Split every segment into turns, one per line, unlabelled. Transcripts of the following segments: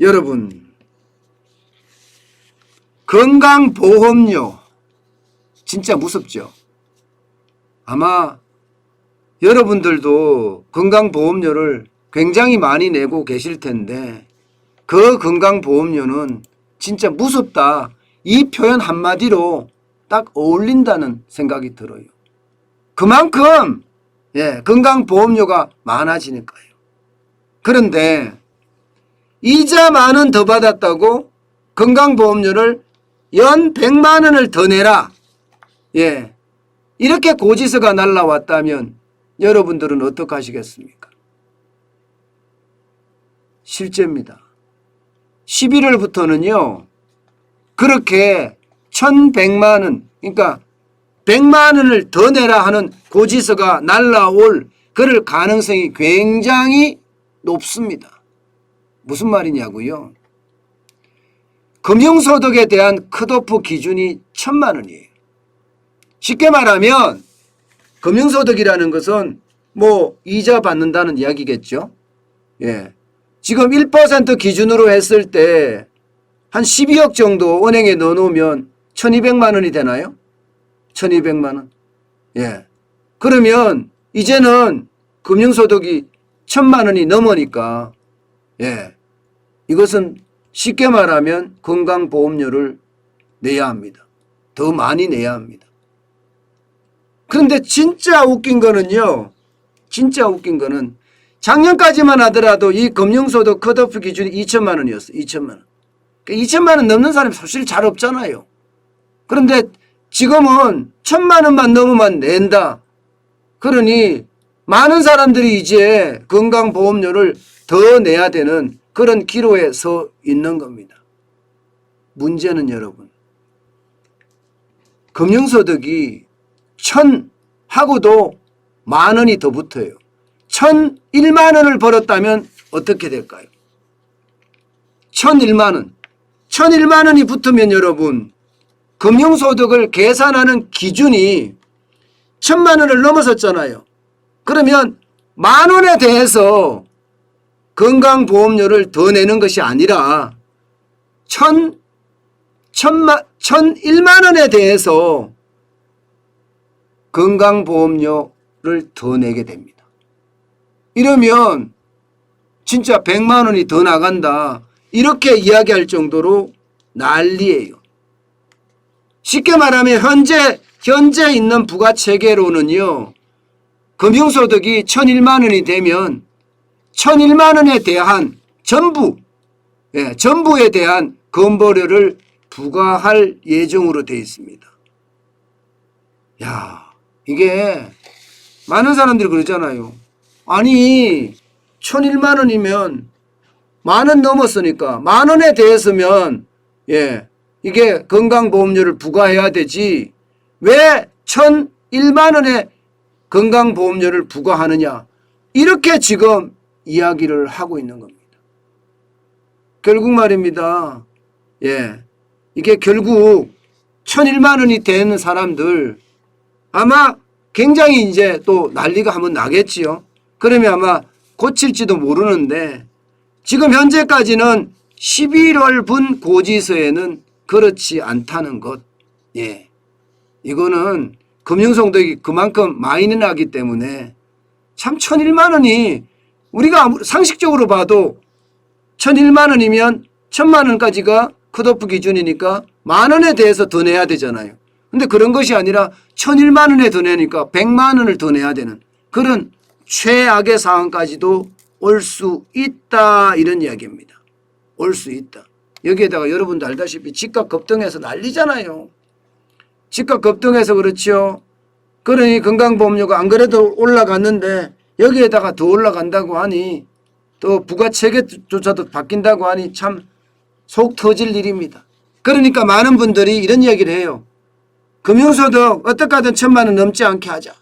여러분, 건강보험료 진짜 무섭죠. 아마 여러분들도 건강보험료를 굉장히 많이 내고 계실 텐데 그 건강보험료는 진짜 무섭다. 이 표현 한마디로 딱 어울린다는 생각이 들어요. 그만큼 건강보험료가 많아지니까요. 그런데 이자만은 더 받았다고 건강보험료를 연 100만 원을 더 내라. 이렇게 고지서가 날라왔다면 여러분들은 어떻게 하시겠습니까? 실제입니다. 11월부터는요. 그렇게 1100만 원, 그러니까 100만 원을 더 내라 하는 고지서가 날라올 그럴 가능성이 굉장히 높습니다. 무슨 말이냐고요? 금융소득에 대한 컷오프 기준이 1000만 원이에요. 쉽게 말하면 금융소득이라는 것은 뭐 이자 받는다는 이야기겠죠. 지금 1% 기준으로 했을 때 한 12억 정도 은행에 넣어놓으면 1200만 원이 되나요? 1200만 원. 그러면 이제는 금융소득이 1000만 원이 넘으니까 이것은 쉽게 말하면 건강보험료를 내야 합니다. 더 많이 내야 합니다. 그런데 진짜 웃긴 거는요. 진짜 웃긴 거는 작년까지만 하더라도 이 금융소득 컷오프 기준이 2천만 원이었어요. 2천만 원. 그러니까 2천만 원 넘는 사람이 사실 잘 없잖아요. 그런데 지금은 1000만 원만 넘으면 낸다. 그러니 많은 사람들이 이제 건강보험료를 더 내야 되는 그런 기로에 서 있는 겁니다. 문제는 여러분, 금융소득이 1000 하고도 만 원이 더 붙어요. 1001만 원을 벌었다면 어떻게 될까요? 1001만 원. 1001만 원이 붙으면 여러분, 금융소득을 계산하는 기준이 1000만 원을 넘어섰잖아요. 그러면 만 원에 대해서 건강보험료를 더 내는 것이 아니라 1001만 원에 대해서 건강보험료를 더 내게 됩니다. 이러면 진짜 100만 원이 더 나간다. 이렇게 이야기할 정도로 난리예요. 쉽게 말하면 현재 있는 부가체계로는요. 금융소득이 1001만 원이 되면 1001만 원에 대한 전부에 대한 건보료를 부과할 예정으로 되어 있습니다. 이게 많은 사람들이 그러잖아요. 아니 1001만 원이면 만 원 넘었으니까 만 원에 대해서면 이게 건강보험료를 부과해야 되지 왜 1001만 원에 건강보험료를 부과하느냐 이렇게 지금 이야기를 하고 있는 겁니다. 결국 말입니다. 이게 결국 1001만 원이 되는 사람들 아마 굉장히 이제 또 난리가 한번 나겠지요. 그러면 아마 고칠지도 모르는데 지금 현재까지는 11월 분 고지서에는 그렇지 않다는 것. 이거는 금융소득이 그만큼 많이 나기 때문에 참 1001만 원이 우리가 상식적으로 봐도 1001만 원이면 1000만 원까지가 컷오프 기준이니까 만 원에 대해서 더 내야 되잖아요. 근데 그런 것이 아니라 1001만 원에 더 내니까 100만 원을 더 내야 되는 그런 최악의 상황까지도 올 수 있다 이런 이야기입니다. 올 수 있다. 여기에다가 여러분도 알다시피 집값 급등해서 난리잖아요. 집값 급등해서 그렇죠. 그러니 건강보험료가 안 그래도 올라갔는데 여기에다가 더 올라간다고 하니 또 부가체계조차도 바뀐다고 하니 참 속 터질 일입니다. 그러니까 많은 분들이 이런 이야기를 해요. 금융소득 어떻게 하든 1000만 원 넘지 않게 하자.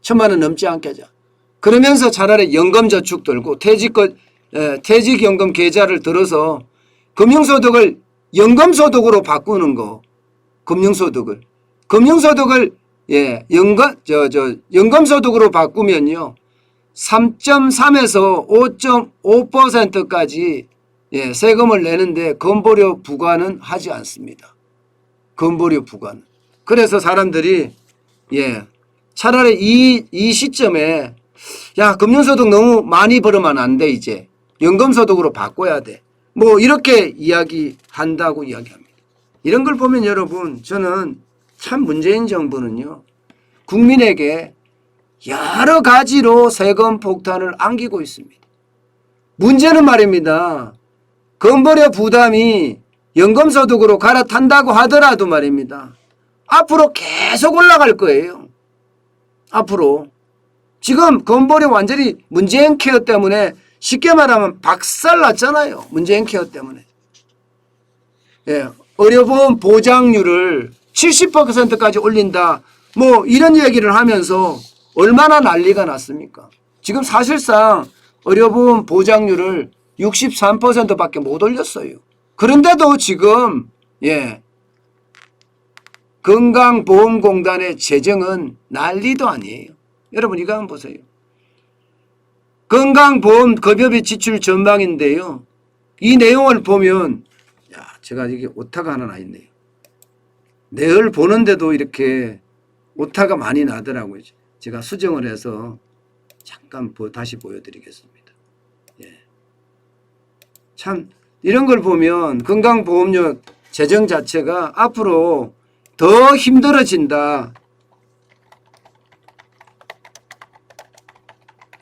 1000만 원 넘지 않게 하자. 그러면서 차라리 연금저축 들고 퇴직연금 계좌를 들어서 금융소득을 연금소득으로 바꾸는 거. 금융소득을 연금소득으로 바꾸면요. 3.3에서 5.5%까지 예, 세금을 내는데 건보료 부과는 하지 않습니다. 건보료 부과는. 그래서 사람들이 예, 차라리 이 시점에 야, 금융소득 너무 많이 벌으면 안 돼, 이제. 연금소득으로 바꿔야 돼. 뭐 이렇게 이야기한다고 이야기합니다. 이런 걸 보면 여러분, 저는 참 문재인 정부는요, 국민에게 여러 가지로 세금 폭탄을 안기고 있습니다. 문제는 말입니다. 건보료 부담이 연금소득으로 갈아탄다고 하더라도 말입니다. 앞으로 계속 올라갈 거예요. 앞으로. 지금 건보료 완전히 문재인 케어 때문에 쉽게 말하면 박살났잖아요. 문재인 케어 때문에. 예, 의료보험 보장률을 70%까지 올린다. 뭐 이런 얘기를 하면서 얼마나 난리가 났습니까? 지금 사실상 의료보험 보장률을 63%밖에 못 올렸어요. 그런데도 지금 예, 건강보험공단의 재정은 난리도 아니에요. 여러분 이거 한번 보세요. 건강보험 급여비 지출 전망인데요. 이 내용을 보면 야, 제가 이게 오타가 하나 나 있네요. 늘 보는데도 이렇게 오타가 많이 나더라고요. 제가 수정을 해서 잠깐 다시 보여드리겠습니다. 예. 참 이런 걸 보면 건강보험료 재정 자체가 앞으로 더 힘들어진다.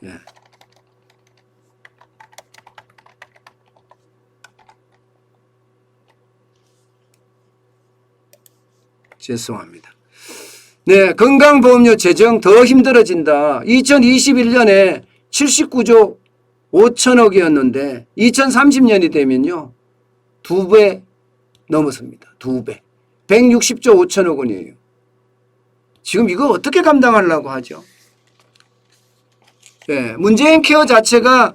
예. 죄송합니다. 네, 건강보험료 재정 더 힘들어진다. 2021년에 79조 5천억이었는데 2030년이 되면요. 2배 넘었습니다. 2배. 160조 5천억 원이에요. 지금 이거 어떻게 감당하려고 하죠? 네, 문재인 케어 자체가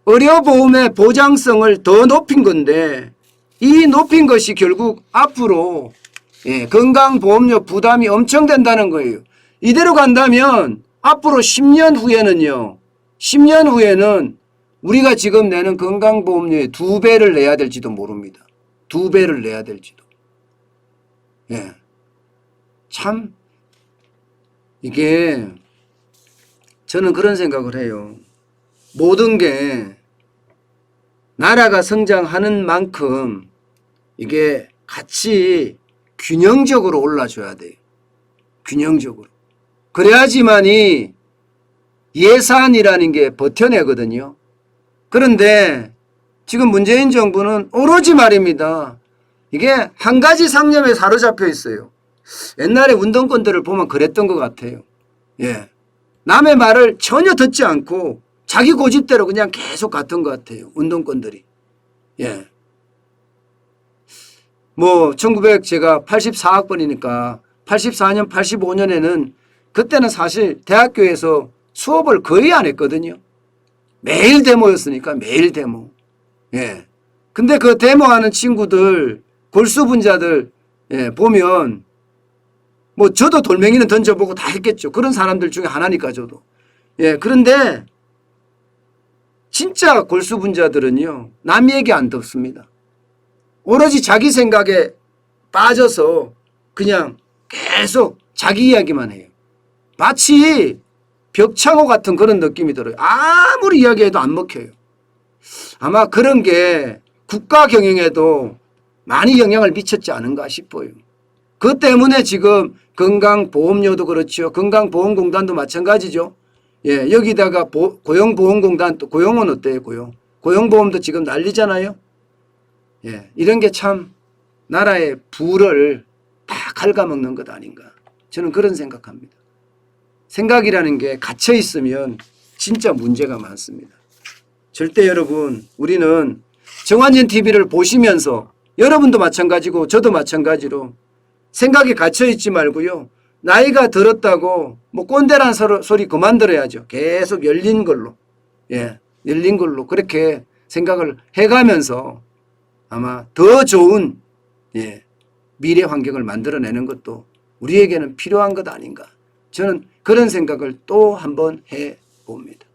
의료보험의 보장성을 더 높인 건데 이 높인 것이 결국 앞으로 예, 건강보험료 부담이 엄청 된다는 거예요. 이대로 간다면 앞으로 10년 후에는요. 10년 후에는 우리가 지금 내는 건강보험료의 2배를 내야 될지도 모릅니다. 2배를 내야 될지도. 예. 참 이게 저는 그런 생각을 해요. 모든 게 나라가 성장하는 만큼 이게 같이 균형적으로 올라줘야 돼요. 균형적으로. 그래야지만이 예산이라는 게 버텨내거든요. 그런데 지금 문재인 정부는 오로지 말입니다. 이게 한 가지 상념에 사로잡혀 있어요. 옛날에 운동권들을 보면 그랬던 것 같아요. 예. 남의 말을 전혀 듣지 않고 자기 고집대로 그냥 계속 갔던 것 같아요. 운동권들이. 예. 뭐, 제가 84학번이니까 84년, 85년에는 그때는 사실 대학교에서 수업을 거의 안 했거든요. 매일 데모였으니까 매일 데모. 예. 근데 그 데모하는 친구들, 골수분자들, 예, 보면 뭐 저도 돌멩이는 던져보고 다 했겠죠. 그런 사람들 중에 하나니까 저도. 예. 그런데 진짜 골수분자들은요. 남 얘기 안 듣습니다. 오로지 자기 생각에 빠져서 그냥 계속 자기 이야기만 해요. 마치 벽창호 같은 그런 느낌이 들어요. 아무리 이야기해도 안 먹혀요. 아마 그런 게 국가 경영에도 많이 영향을 미쳤지 않은가 싶어요. 그 때문에 지금 건강보험료도 그렇죠. 건강보험공단도 마찬가지죠. 예, 여기다가 고용보험공단, 또 고용은 어때요, 고용보험도 지금 난리잖아요. 예, 이런 게 참 나라의 부를 다 갉아먹는 것 아닌가. 저는 그런 생각합니다. 생각이라는 게 갇혀 있으면 진짜 문제가 많습니다. 절대 여러분, 우리는 정환전 TV를 보시면서 여러분도 마찬가지고 저도 마찬가지로 생각에 갇혀 있지 말고요. 나이가 들었다고 뭐 꼰대란 소리 그만 들어야죠. 계속 열린 걸로. 예, 열린 걸로 그렇게 생각을 해가면서 아마 더 좋은 예, 미래 환경을 만들어내는 것도 우리에게는 필요한 것 아닌가. 저는 그런 생각을 또 한번 해봅니다.